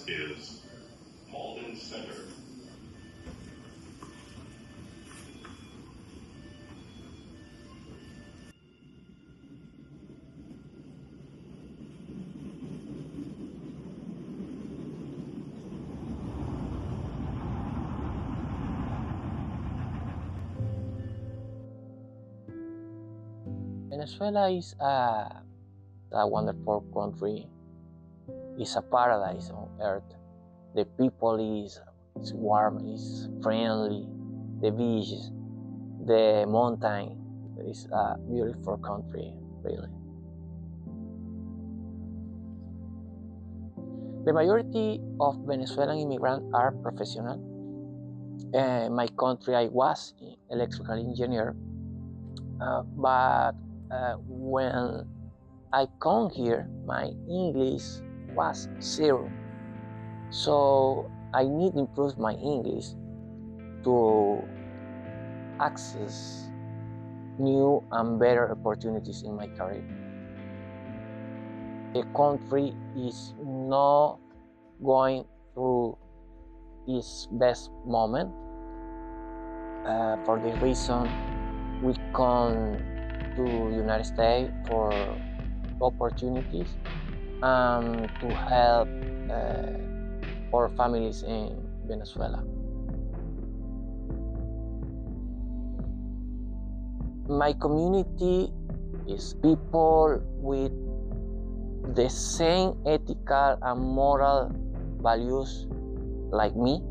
This is Malden Center. Venezuela is a wonderful country. It's a paradise on earth. The people is warm, is friendly. The beaches, the mountain. It's a beautiful country, really. The majority of Venezuelan immigrants are professional. In my country, I was an electrical engineer, but when I come here, my English was zero. So I need to improve my English to access new and better opportunities in my career. The country is not going through its best moment. For this reason, we come to United States for opportunities and to help our families in Venezuela. My community is people with the same ethical and moral values like me.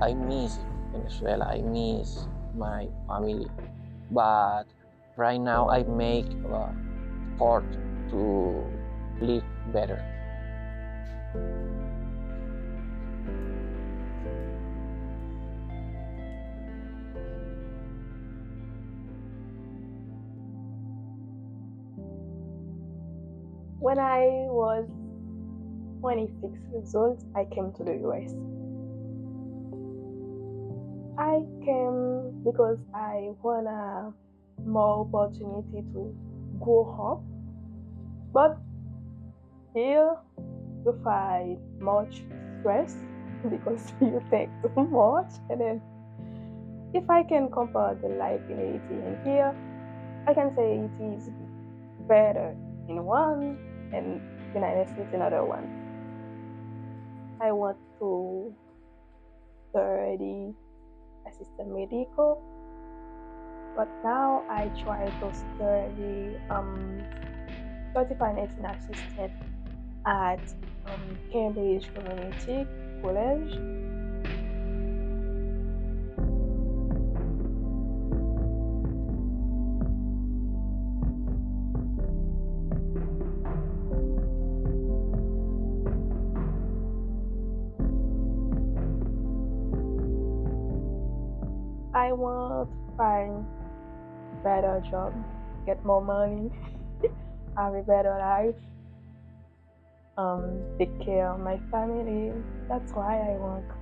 I miss Venezuela, I miss my family, but right now I make effort to live better. When I was 26 years old, I came to the US. I came because I want more opportunity to grow up. But here you find much stress because you think too much. And then if I can compare the life in Haiti and here, I can say it is better in one and United States another one. I want to study assistant medical, but now I try to study certified nursing assistant at Cambridge Community College. I want to find better job, get more money, have a better life, take care of my family. That's why I work.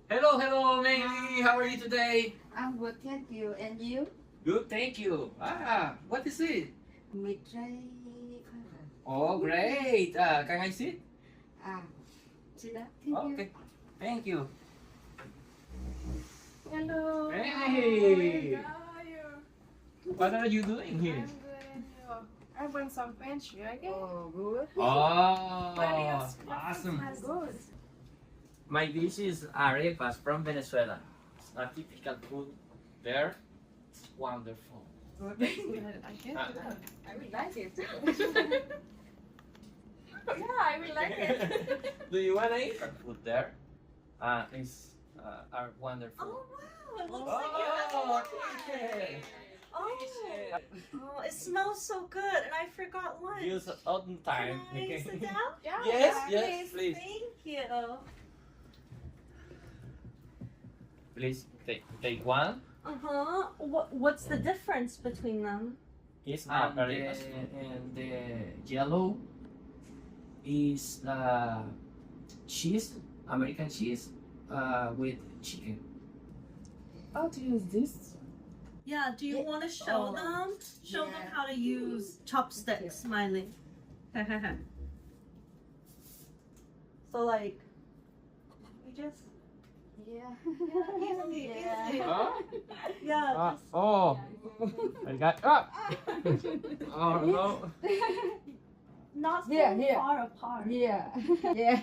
Hello, hello, Meili. How are you today? I'm good, thank you. And you? Good, thank you. What is it? Midday. Oh, great. Can I sit? See that? Thank you. Okay, thank you. Hello. Hey. How are you? What are you doing here? I'm good, and you? I bring some pantry, okay? Oh, good. Oh, What is your awesome. Christmas good? My dish is arepas from Venezuela. It's a typical food there. It's wonderful. That's good. I can do that. I would like it. Yeah, I will like it. Do you want to eat our food there? It's are wonderful. Oh wow! It looks like you have a Oh, lot. okay. Oh, it smells so good, and I forgot lunch. Use on time. Can I sit down? Yeah. Yes, yeah. yes, please. Thank you. Please take one. What's the difference between them? It's and the yellow is cheese, American cheese, with chicken. How to use this? Yeah. Do you want to show them? Show them how to use chopsticks, Smiley. So like, we just Yeah. easy, Yeah. easy. Huh? Yeah. Oh, I got Oh no. Not so Yeah. far apart. Yeah. Yeah.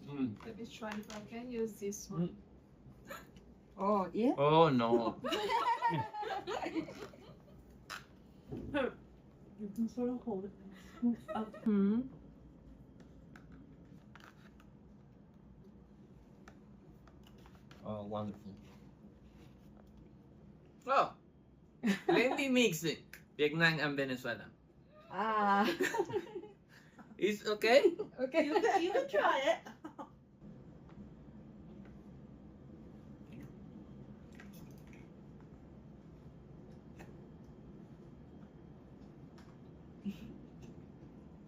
Let me try if I can use this one. Oh, yeah. Oh no. You can sort of hold it. Up. Hmm. Oh, wonderful. Oh, let me mix it. Vietnam and Venezuela. It's okay? Okay. You can try it.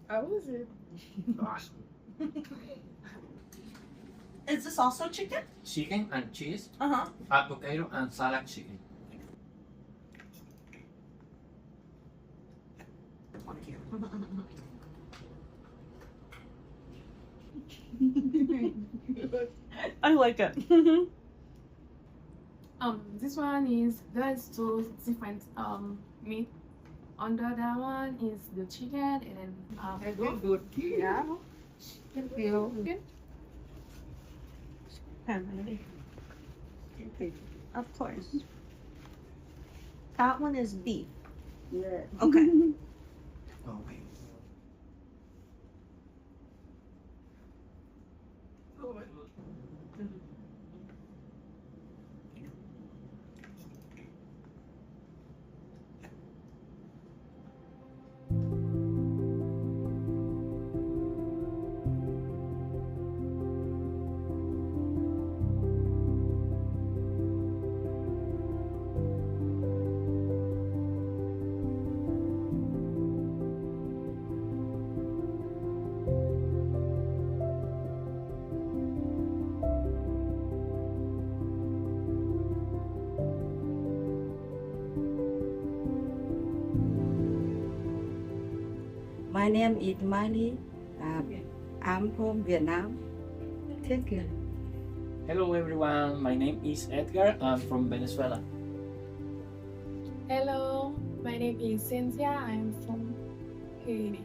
How was it? Is this also chicken? Chicken and cheese, Uh-huh. avocado and salad chicken. I like it. This one is there's two different meat. Under that one is the chicken and Good. Yeah. Thank you. Family. Of course. That one is beef. Yeah. Okay. Oh, wait. My name is Miley. I'm from Vietnam. Thank you. Hello everyone, my name is Edgar. I'm from Venezuela. Hello, my name is Cynthia. I'm from Haiti.